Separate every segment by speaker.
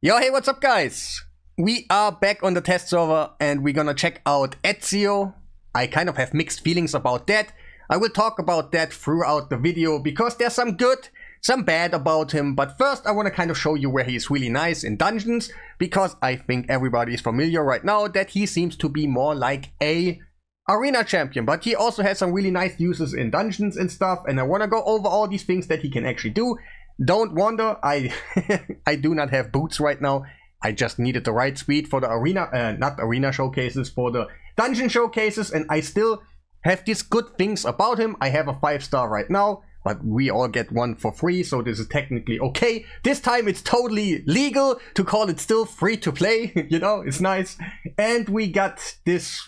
Speaker 1: Yo, hey, what's up, guys? We are back on the test server and we're gonna check out Ezio. I kind of have mixed feelings about that. I will talk about that throughout the video because there's some good, some bad about him. But first, I want to kind of show you where he's really nice in dungeons, because I think everybody is familiar right now that he seems to be more like a arena champion, but he also has some really nice uses in dungeons and stuff, and I want to go over all these things that he can actually do. Don't wonder, I I do not have boots right now. I just needed the right speed for the arena, not arena showcases, for the dungeon showcases, and I still have these good things about him. I have a 5-star right now, but we all get one for free, so this is technically okay. This time it's totally legal to call it still free to play, you know, it's nice. And we got this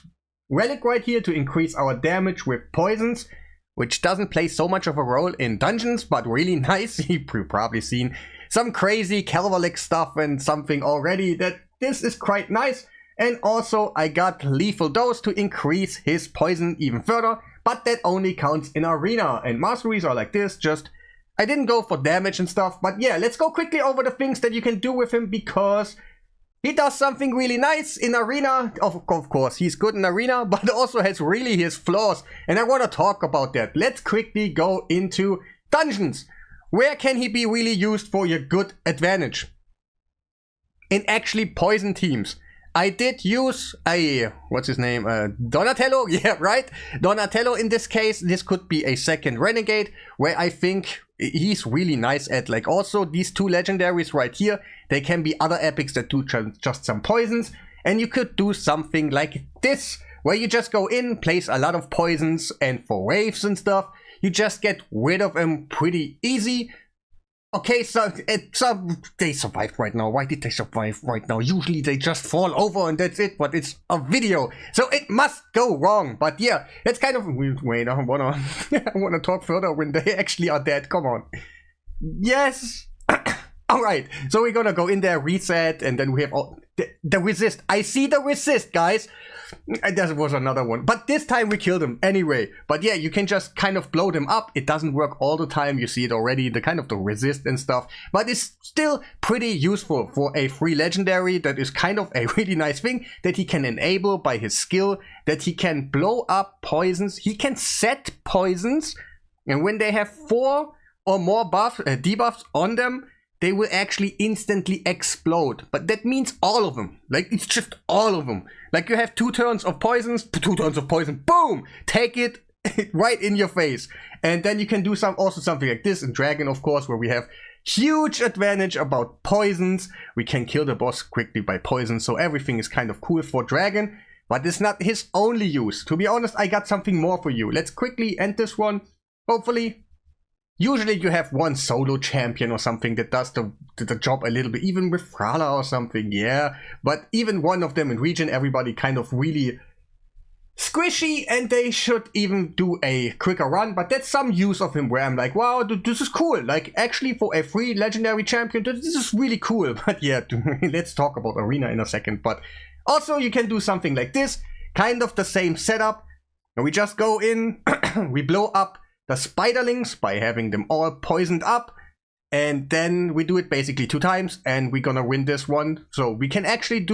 Speaker 1: relic right here to increase our damage with poisons, which doesn't play so much of a role in dungeons, but really nice. You've probably seen some crazy Calvalic stuff and something already, that this is quite nice. And also I got lethal dose to increase his poison even further, but that only counts in arena, and masteries are like this. Just I didn't go for damage and stuff, but yeah, let's go quickly over the things that you can do with him, because he does something really nice in arena. Of course, he's good in arena, but also has really his flaws, and I want to talk about that. Let's quickly go into dungeons. Where can he be really used for your good advantage? In actually poison teams. I did use what's his name? Donatello? Yeah, right? Donatello in this case. This could be a second renegade, where I think he's really nice at. Like, also these two legendaries right here, they can be other epics that do just some poisons, and you could do something like this, where you just go in, place a lot of poisons, and for waves and stuff, you just get rid of them pretty easy. Okay, so they survived right now. Why did they survive right now? Usually they just fall over and that's it, but it's a video, so it must go wrong. But yeah, it's kind of... Wait, I wanna talk further when they actually are dead. Come on. Yes. Alright, so we're gonna go in there, reset, and then we have all the resist. I see the resist, guys. There was another one, but this time we killed him anyway. But yeah, you can just kind of blow them up. It doesn't work all the time. You see it already, the kind of the resist and stuff, but it's still pretty useful for a free legendary. That is kind of a really nice thing that he can enable by his skill, that he can blow up poisons. He can set poisons, and when they have 4 or more debuffs on them, they will actually instantly explode. But that means all of them. Like, it's just all of them. Like, you have 2 turns of poisons, 2 turns of poison, boom! Take it right in your face. And then you can do also something like this in Dragon, of course, where we have huge advantage about poisons. We can kill the boss quickly by poison, so everything is kind of cool for Dragon. But it's not his only use. To be honest, I got something more for you. Let's quickly end this one, hopefully. Usually you have one solo champion or something that does the job a little bit, even with Frala or something, yeah. But even one of them in region, everybody kind of really squishy, and they should even do a quicker run. But that's some use of him where I'm like, wow, this is cool. Like, actually for a free legendary champion, this is really cool. But yeah, let's talk about arena in a second. But also you can do something like this, kind of the same setup. And we just go in, we blow up the spiderlings by having them all poisoned up, and then we do it basically 2 times, and we're gonna win this one. So we can actually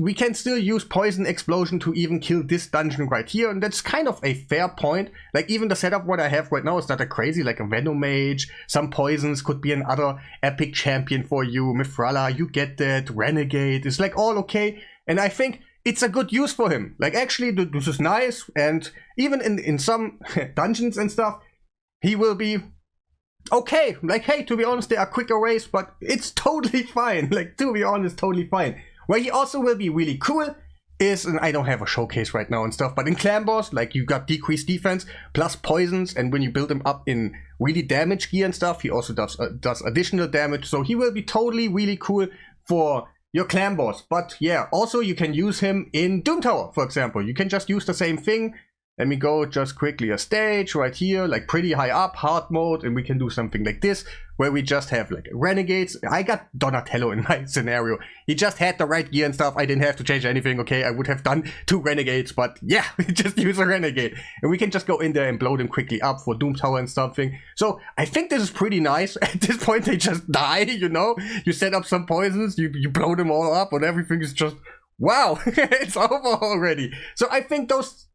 Speaker 1: we can still use poison explosion to even kill this dungeon right here, and that's kind of a fair point. Like, even the setup what I have right now is not a crazy, like a Venom Mage, some poisons could be another epic champion for you, Mifrala, you get that, Renegade, it's like all okay, and I think it's a good use for him. Like, actually, this is nice, and even in some dungeons and stuff, he will be okay. Like, hey, to be honest, there are quicker ways, but it's totally fine. Like, to be honest, totally fine. Where he also will be really cool is, and I don't have a showcase right now and stuff, but in Clan Boss, like, you got decreased defense plus poisons, and when you build him up in really damage gear and stuff, he also does additional damage. So he will be totally really cool for your Clan Boss. But yeah, also you can use him in Doom Tower, for example. You can just use the same thing, Let me go just quickly a stage right here, like pretty high up, hard mode, and we can do something like this, where we just have like renegades. I got Donatello in my scenario. He just had the right gear and stuff. I didn't have to change anything, okay? I would have done 2 renegades, but yeah, just use a renegade. And we can just go in there and blow them quickly up for Doom Tower and something. So I think this is pretty nice. At this point, they just die, you know? You set up some poisons, you blow them all up, and everything is just, wow, it's over already. So I think those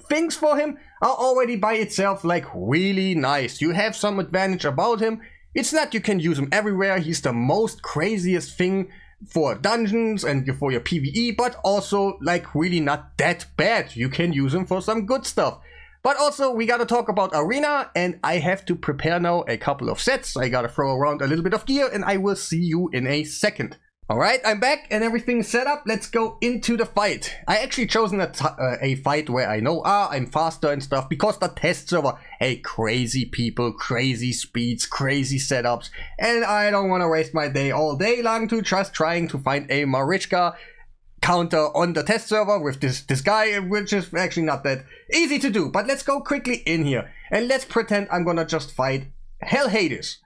Speaker 1: things for him are already by itself like really nice. You have some advantage about him. It's not you can use him everywhere. He's the most craziest thing for dungeons and for your PvE, but also like really not that bad. You can use him for some good stuff. But also we gotta talk about arena, and I have to prepare now a couple of sets. I gotta throw around a little bit of gear, and I will see you in a second. Alright, I'm back and everything's set up. Let's go into the fight. I actually chosen a fight where I know I'm faster and stuff, because the test server, hey, crazy people, crazy speeds, crazy setups, and I don't want to waste my day all day long to just trying to find a Marichka counter on the test server with this guy, which is actually not that easy to do. But let's go quickly in here and let's pretend I'm gonna just fight Hell Hades.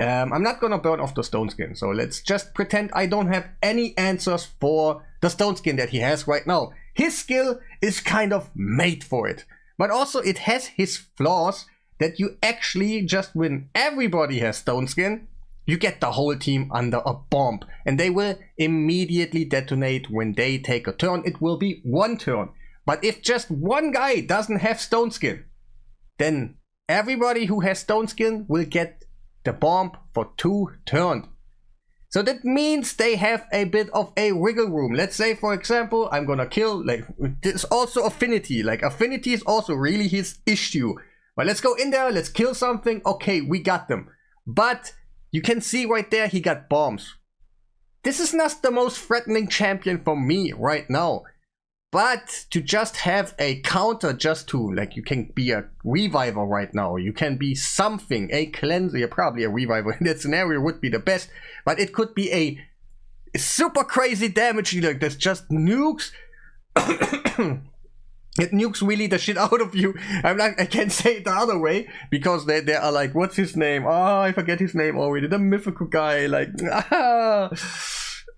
Speaker 1: I'm not gonna burn off the stone skin, so let's just pretend I don't have any answers for the stone skin that he has right now. His skill is kind of made for it, but also it has his flaws that you actually just, when everybody has stone skin, you get the whole team under a bomb, and they will immediately detonate when they take a turn. It will be 1 turn, but if just one guy doesn't have stone skin, then everybody who has stone skin will get the bomb for 2 turns. So that means they have a bit of a wiggle room. Let's say, for example, I'm gonna kill, like, there's also affinity. Like, affinity is also really his issue. But let's go in there, let's kill something. Okay, we got them. But you can see right there, he got bombs. This is not the most threatening champion for me right now. But to just have a counter, just to, like, you can be a reviver right now. You can be something, a cleanser, probably a reviver in that scenario would be the best. But it could be a super crazy damage dealer that just nukes. It nukes really the shit out of you. I can't say it the other way, because they are like, what's his name? Oh, I forget his name already. The mythical guy, like,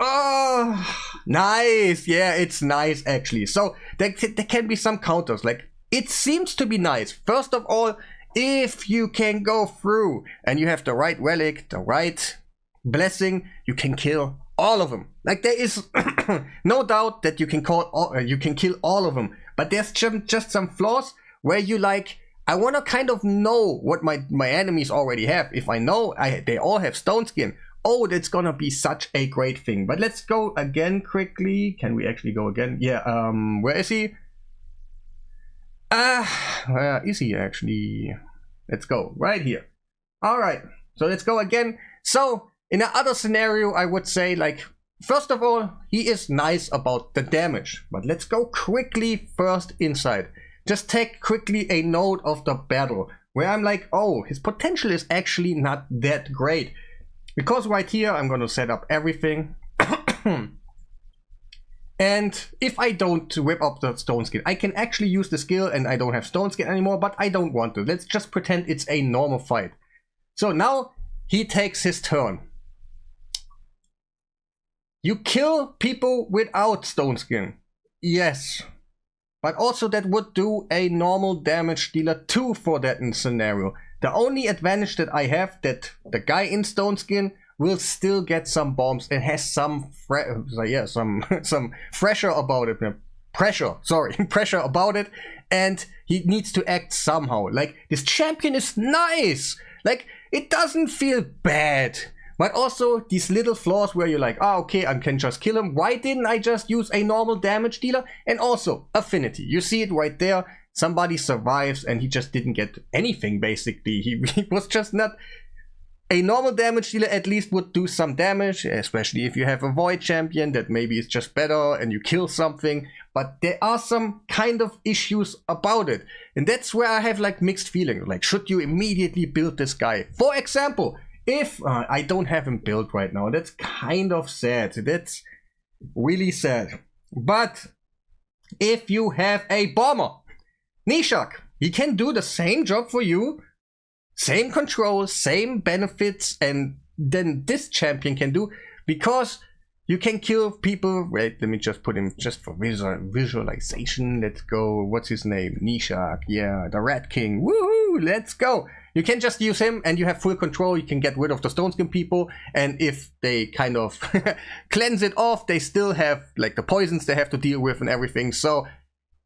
Speaker 1: oh, nice. Yeah, it's nice actually. So there can be some counters. Like, it seems to be nice. First of all, if you can go through and you have the right relic, the right blessing, you can kill all of them. Like, there is no doubt that you can kill all of them. But there's just some flaws where you like, I want to kind of know what my enemies already have. If I know they all have stone skin, oh, that's gonna be such a great thing. But let's go again quickly. Can we actually go again? Yeah, where is he? Where is he actually? Let's go right here. All right, so let's go again. So in the other scenario, I would say, like, first of all, he is nice about the damage. But let's go quickly first inside. Just take quickly a note of the battle, where I'm like, oh, his potential is actually not that great. Because right here, I'm going to set up everything. And if I don't whip up the stone skin, I can actually use the skill and I don't have stone skin anymore, but I don't want to. Let's just pretend it's a normal fight. So now he takes his turn. You kill people without stone skin. Yes. But also that would do a normal damage dealer 2 for that scenario. The only advantage that I have, that the guy in stone skin will still get some bombs and has some some pressure about it. Pressure about it, and he needs to act somehow. Like, this champion is nice. Like, it doesn't feel bad. But also these little flaws where you're like, oh, okay, I can just kill him. Why didn't I just use a normal damage dealer? And also affinity. You see it right there. Somebody survives and he just didn't get anything, basically. He was just not... A normal damage dealer at least would do some damage, especially if you have a void champion that maybe is just better and you kill something. But there are some kind of issues about it. And that's where I have like mixed feelings. Like, should you immediately build this guy? For example, if I don't have him built right now, that's kind of sad. That's really sad. But if you have a bomber, Nishak, he can do the same job for you, same control, same benefits, and then this champion can do, because you can kill people. Wait, let me just put him just for visualization. Let's go. What's his name? Nishak. Yeah, the Rat King. Woohoo! Let's go. You can just use him and you have full control. You can get rid of the Stone Skin people, and if they kind of cleanse it off, they still have like the poisons they have to deal with and everything. So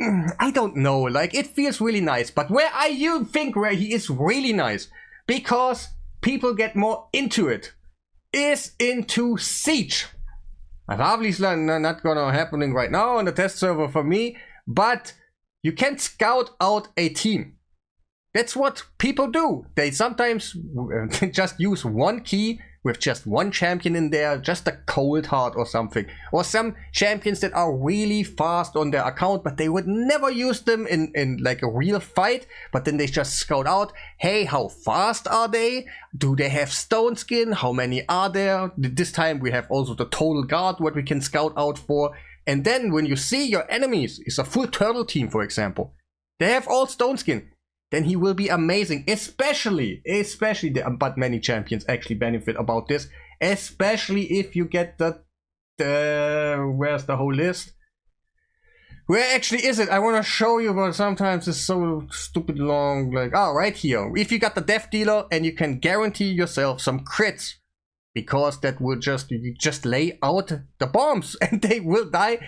Speaker 1: I don't know, like it feels really nice. But where you think where he is really nice, because people get more into it, is into Siege. That's obviously not gonna happening right now on the test server for me, but you can scout out a team. That's what people do. They sometimes just use one key with just one champion in there, just a cold heart or something. Or some champions that are really fast on their account, but they would never use them in like a real fight. But then they just scout out, hey, how fast are they? Do they have stone skin? How many are there? This time we have also the total guard, what we can scout out for. And then when you see your enemies is a full turtle team, for example, they have all stone skin, then he will be amazing, especially but many champions actually benefit about this, especially if you get the where's the whole list? Where actually is it? I want to show you, but sometimes it's so stupid long, like, oh, right here. If you got the Death Dealer, and you can guarantee yourself some crits, because that will you just lay out the bombs and they will die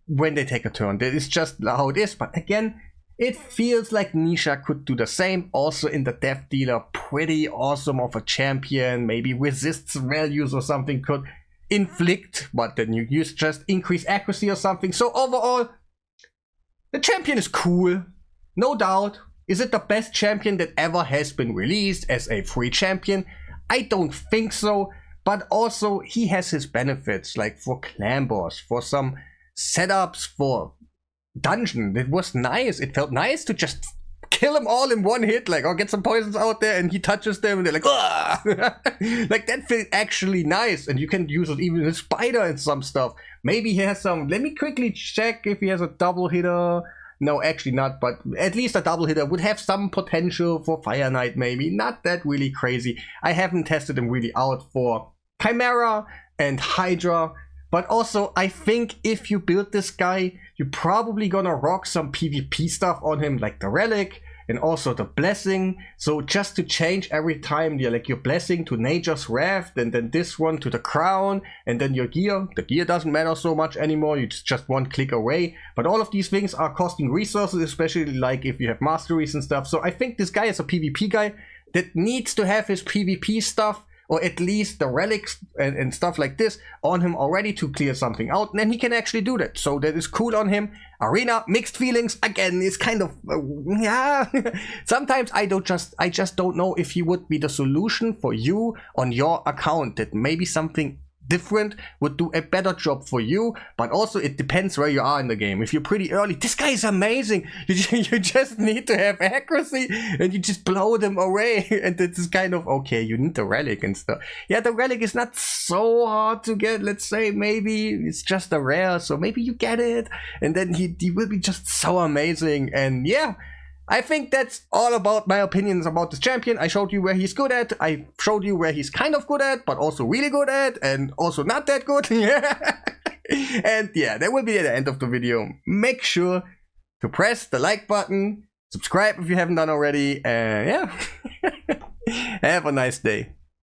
Speaker 1: when they take a turn. That is just how it is. But again, it feels like Nisha could do the same. Also in the Death Dealer, pretty awesome of a champion. Maybe resists values or something, could inflict, but then you use just increase accuracy or something. So overall, the champion is cool, no doubt. Is it the best champion that ever has been released as a free champion? I don't think so, but also he has his benefits, like for clan boss, for some setups, for dungeon. It was nice. It felt nice to just kill them all in one hit, like, or get some poisons out there and he touches them and they're like, ah! Like, that felt actually nice, and you can use it even in spider and some stuff. Maybe he has some, let me quickly check if he has a double hitter. No, actually not, but at least a double hitter would have some potential for Fire Knight, maybe. Not that really crazy. I haven't tested him really out for Chimera and Hydra. But also, I think if you build this guy, you're probably gonna rock some PvP stuff on him, like the Relic and also the Blessing. So just to change every time, like your Blessing to Nature's Wrath, and then this one to the Crown, and then your gear. The gear doesn't matter so much anymore, it's just one click away. But all of these things are costing resources, especially like if you have masteries and stuff. So I think this guy is a PvP guy that needs to have his PvP stuff, or at least the relics and stuff like this on him already to clear something out, and then he can actually do that. So that is cool on him. Arena, mixed feelings. Again, is kind of yeah. Sometimes I just don't know if he would be the solution for you on your account. That maybe something different would do a better job for you, but also it depends where you are in the game. If you're pretty early, this guy is amazing. You just need to have accuracy and you just blow them away, and this is kind of okay. You need the relic and stuff. Yeah, the relic is not so hard to get. Let's say maybe it's just a rare, so maybe you get it, and then he will be just so amazing. And yeah, I think that's all about my opinions about this champion. I showed you where he's good at. I showed you where he's kind of good at, but also really good at, and also not that good. And yeah, that will be at the end of the video. Make sure to press the like button, subscribe if you haven't done already, and yeah, have a nice day.